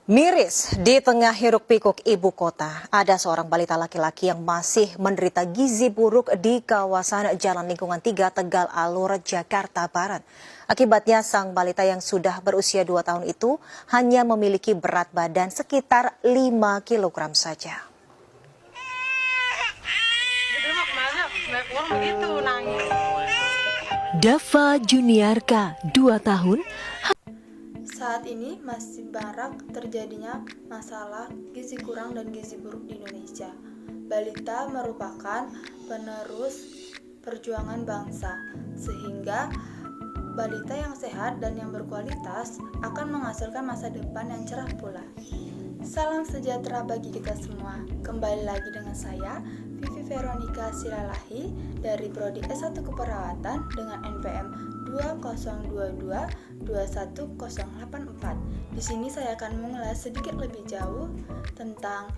Miris, di tengah hiruk-pikuk ibu kota, ada seorang balita laki-laki yang masih menderita gizi buruk di kawasan Jalan Lingkungan 3 Tegal Alur, Jakarta Barat. Akibatnya sang balita yang sudah berusia 2 tahun itu hanya memiliki berat badan sekitar 5 kilogram saja. Dava Juniarka, 2 tahun, Saat ini masih marak terjadinya masalah gizi kurang dan gizi buruk di Indonesia. Balita merupakan penerus perjuangan bangsa, sehingga balita yang sehat dan yang berkualitas akan menghasilkan masa depan yang cerah pula. Salam sejahtera bagi kita semua. Kembali lagi dengan saya, Vivi Veronica Silalahi dari Prodi S1 Keperawatan dengan NPM 2022-21084. Di sini saya akan mengulas sedikit lebih jauh tentang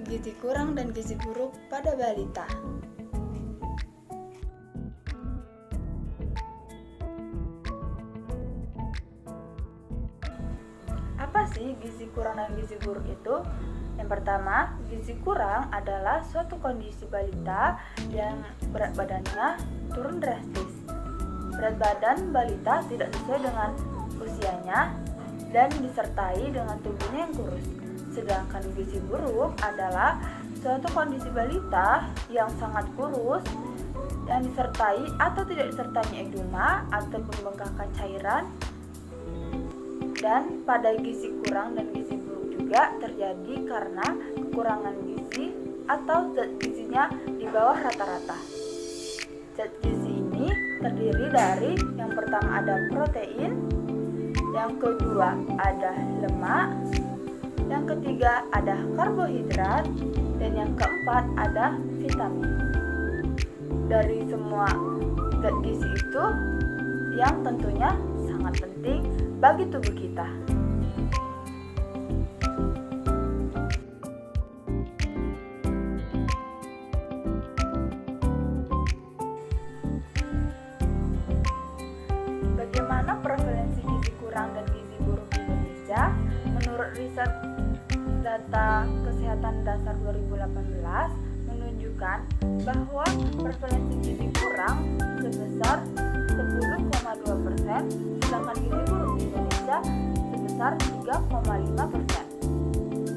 gizi kurang dan gizi buruk pada balita. Apa sih gizi kurang dan gizi buruk itu? Yang pertama, gizi kurang adalah suatu kondisi balita yang berat badannya turun drastis. Berat badan balita tidak sesuai dengan usianya dan disertai dengan tubuhnya yang kurus. Sedangkan gizi buruk adalah suatu kondisi balita yang sangat kurus yang disertai atau tidak disertai edema ataupun bengkakan cairan. Dan pada gizi kurang dan gizi buruk juga terjadi karena kekurangan gizi atau zat gizinya di bawah rata-rata. Zat gizi ini terdiri dari yang pertama ada protein, yang kedua ada lemak, yang ketiga ada karbohidrat, dan yang keempat ada vitamin. Dari semua zat gizi itu yang tentunya sangat penting bagi tubuh kita. Bagaimana prevalensi gizi kurang dan gizi buruk di Indonesia? Menurut riset data Kesehatan Dasar 2018 menunjukkan bahwa prevalensi gizi kurang sebesar 10,2%, sedangkan gizi buruk di Indonesia sebesar 3,5%.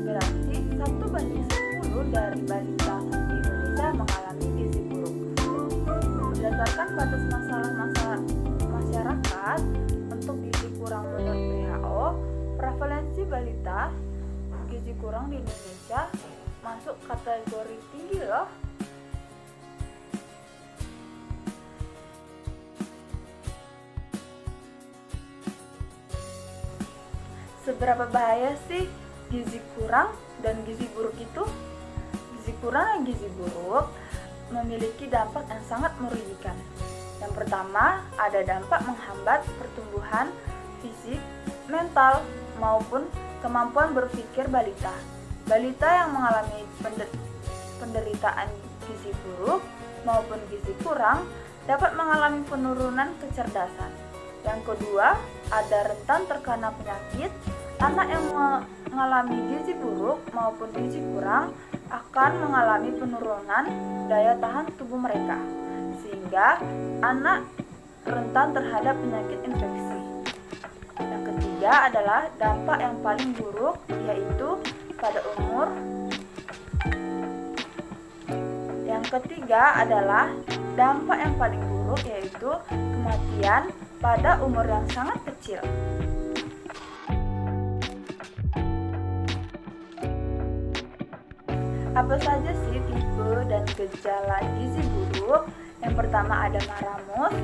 Berarti 1:10 dari balita di Indonesia mengalami gizi buruk. Berdasarkan batas masalah masyarakat untuk gizi kurang menurut WHO, prevalensi balita gizi kurang di Indonesia masuk kategori tinggi loh. Seberapa bahaya sih gizi kurang dan gizi buruk itu? Gizi kurang dan gizi buruk memiliki dampak yang sangat merugikan. Yang pertama, ada dampak menghambat pertumbuhan fisik, mental, maupun kemampuan berpikir balita. Balita yang mengalami penderitaan gizi buruk maupun gizi kurang dapat mengalami penurunan kecerdasan. Yang kedua, ada rentan terkena penyakit. Anak yang mengalami gizi buruk maupun gizi kurang akan mengalami penurunan daya tahan tubuh mereka, sehingga anak rentan terhadap penyakit infeksi. Yang ketiga adalah dampak yang paling buruk, yaitu pada umur. Yang ketiga adalah dampak yang paling buruk, yaitu kematian pada umur yang sangat kecil. Apa saja sih tipe dan gejala gizi buruk? Yang pertama ada Maramus,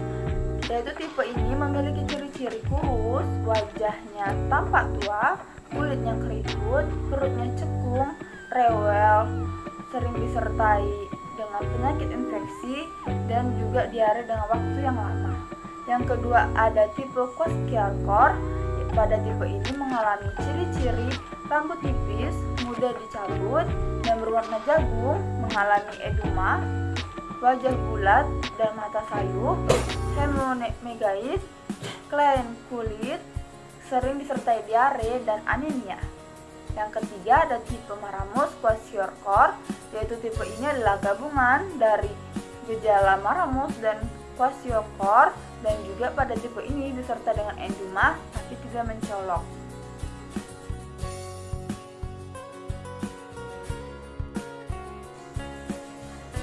yaitu tipe ini memiliki ciri-ciri kurus, wajahnya tampak tua, kulitnya keriput, perutnya cekung, rewel, sering disertai dengan penyakit infeksi, dan juga diare dengan waktu yang lama. Yang kedua ada tipe Kwashiorkor. Pada tipe ini mengalami ciri-ciri rambut tipis, mudah dicabut, dan berwarna jagung, mengalami edema, wajah bulat dan mata sayu, hemomegait, kelainan kulit, sering disertai diare dan anemia. Yang ketiga ada tipe Maramus Kwashiorkor, yaitu tipe ini adalah gabungan dari gejala Maramus dan Kwashiorkor, dan juga pada tipe ini disertai dengan endema tapi tidak mencolok.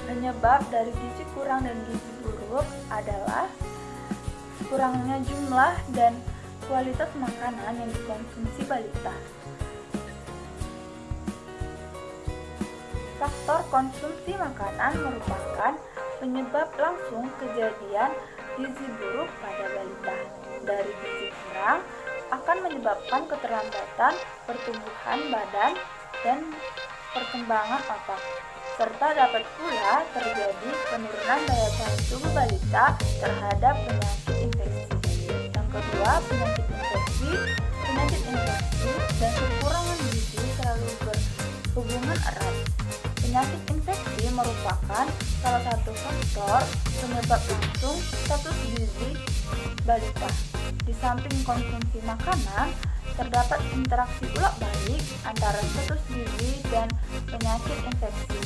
Penyebab dari gizi kurang dan gizi buruk adalah kurangnya jumlah dan kualitas makanan yang dikonsumsi balita. Faktor konsumsi makanan merupakan penyebab langsung kejadian gizi buruk pada balita. Dari gizi kurang akan menyebabkan keterlambatan pertumbuhan badan dan perkembangan otak, serta dapat pula terjadi penurunan daya tahan tubuh balita terhadap penyakit infeksi. Yang kedua, penyakit infeksi dan kekurangan gizi selalu berhubungan erat. Penyakit infeksi merupakan salah satu faktor penyebab langsung status gizi balita. Di samping konsumsi makanan, terdapat interaksi bolak-balik antara status gizi dan penyakit infeksi.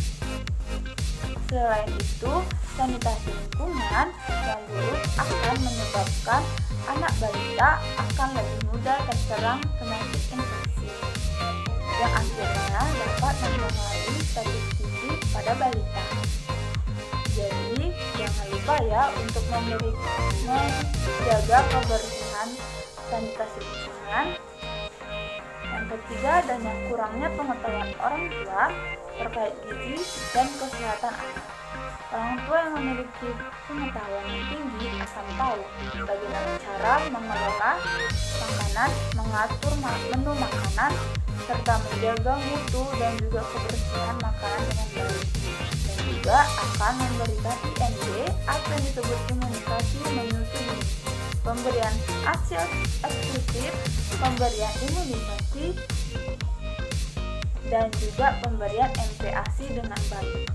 Selain itu, sanitasi lingkungan yang buruk akan menyebabkan anak balita akan lebih mudah terserang penyakit infeksi, yang akhirnya dapat mempengaruhi status gizi pada balita. Jadi, jangan lupa ya untuk menjaga kebersihan sanitasi lingkungan. Yang ketiga, adanya kurangnya pengetahuan orang tua terkait gizi dan kesehatan anak. Orang tua yang memiliki pengetahuan yang tinggi akan tahu bagaimana cara mengelola makanan, mengatur menu makanan, serta menjaga mutu dan juga kebersihan makanan dengan baik. Dan juga akan memberikan IMD atau yang disebut imunisasi menyusui, pemberian ASI eksklusif, pemberian imunisasi, dan juga pemberian MPASI dengan baik.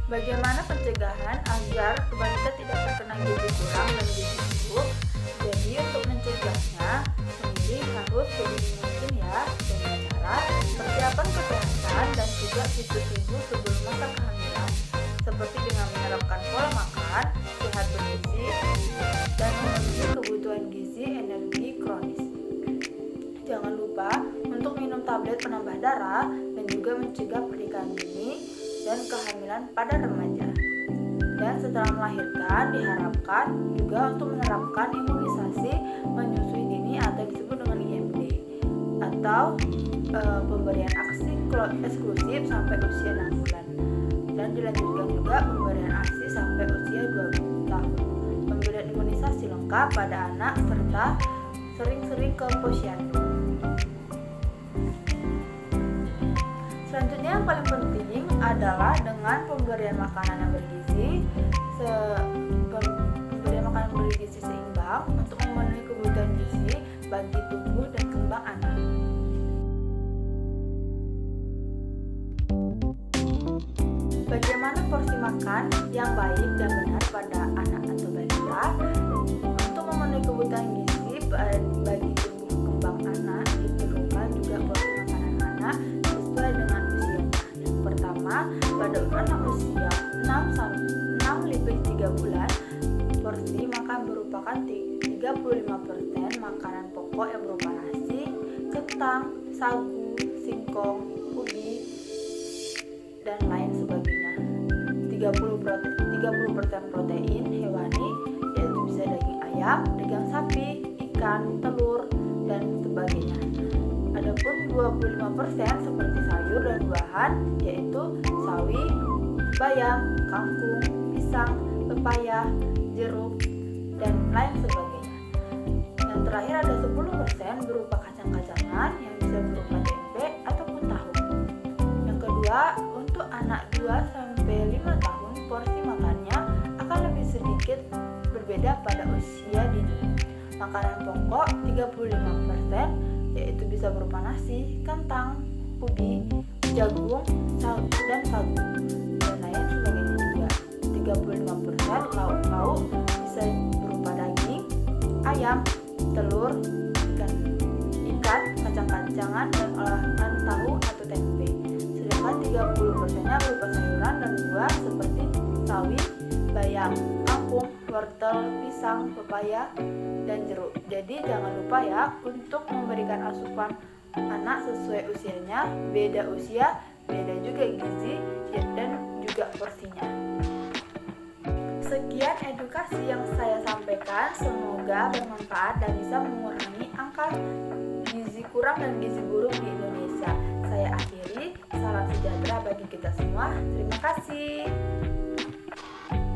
Bagaimana pencegahan agar balita tidak terkena gizi kurang dan gizi buruk? Jadi untuk mencegahnya sendiri harus sedini mungkin ya, dengan cara persiapan kesehatan dan juga siklus ibu sebelum masa kehamilan, seperti dengan menerapkan pola makan sehat bergizi dan memenuhi kebutuhan gizi energi kronis. Jangan lupa untuk minum tablet penambah darah dan juga mencegah pernikahan dini dan kehamilan pada remaja. Dan setelah melahirkan diharapkan juga untuk menerapkan imunisasi menyusui dini atau disebut dengan IMD, atau pemberian ASI eksklusif sampai usia 6 bulan, dan dilanjutkan juga pemberian ASI sampai usia 2 tahun, pemberian imunisasi lengkap pada anak, serta sering-sering ke posyandu. Selanjutnya yang paling penting adalah dengan pemberian makanan yang bergizi, pemberian makanan bergizi seimbang untuk memenuhi kebutuhan gizi bagi tubuh dan kembang anak. Bagaimana porsi makan yang baik dan benar pada anak atau balita? Untuk memenuhi kebutuhan gizi bagi tubuh kembang anak diperlukan juga porsi makanan anak sesuai dengan usianya. Yang pertama, pada anak usia 6-3 bulan, porsi makan merupakan 35% makanan pokok yang berupa nasi, kentang, sagu, singkong, ubi, dan lain sebagainya. 30% protein hewani, yaitu bisa daging ayam, daging sapi, ikan, telur, dan sebagainya. Adapun 25% seperti sayur dan buahan, yaitu sawi, bayam, kangkung, pisang, pepaya, jeruk, dan lain sebagainya. Yang terakhir ada 10% berupa kacang-kacangan yang bisa berupa tempe ataupun tahu. Yang kedua, untuk anak 2-5 tahun, porsi makannya akan lebih sedikit berbeda pada usia dini. Makanan pokok 35%, yaitu bisa berupa nasi, kentang, ubi, jagung, dan sagu, dan lain sebagainya juga. 35% lauk-lauk bisa berupa daging, ayam, kangkung, wortel, pisang, pepaya, dan jeruk. Jadi jangan lupa ya untuk memberikan asupan anak sesuai usianya. Beda usia, beda juga gizi dan juga porsinya. Sekian edukasi yang saya sampaikan, semoga bermanfaat dan bisa mengurangi angka gizi kurang dan gizi buruk di Indonesia. Saya akhiri, salam sejahtera bagi kita semua. Terima kasih.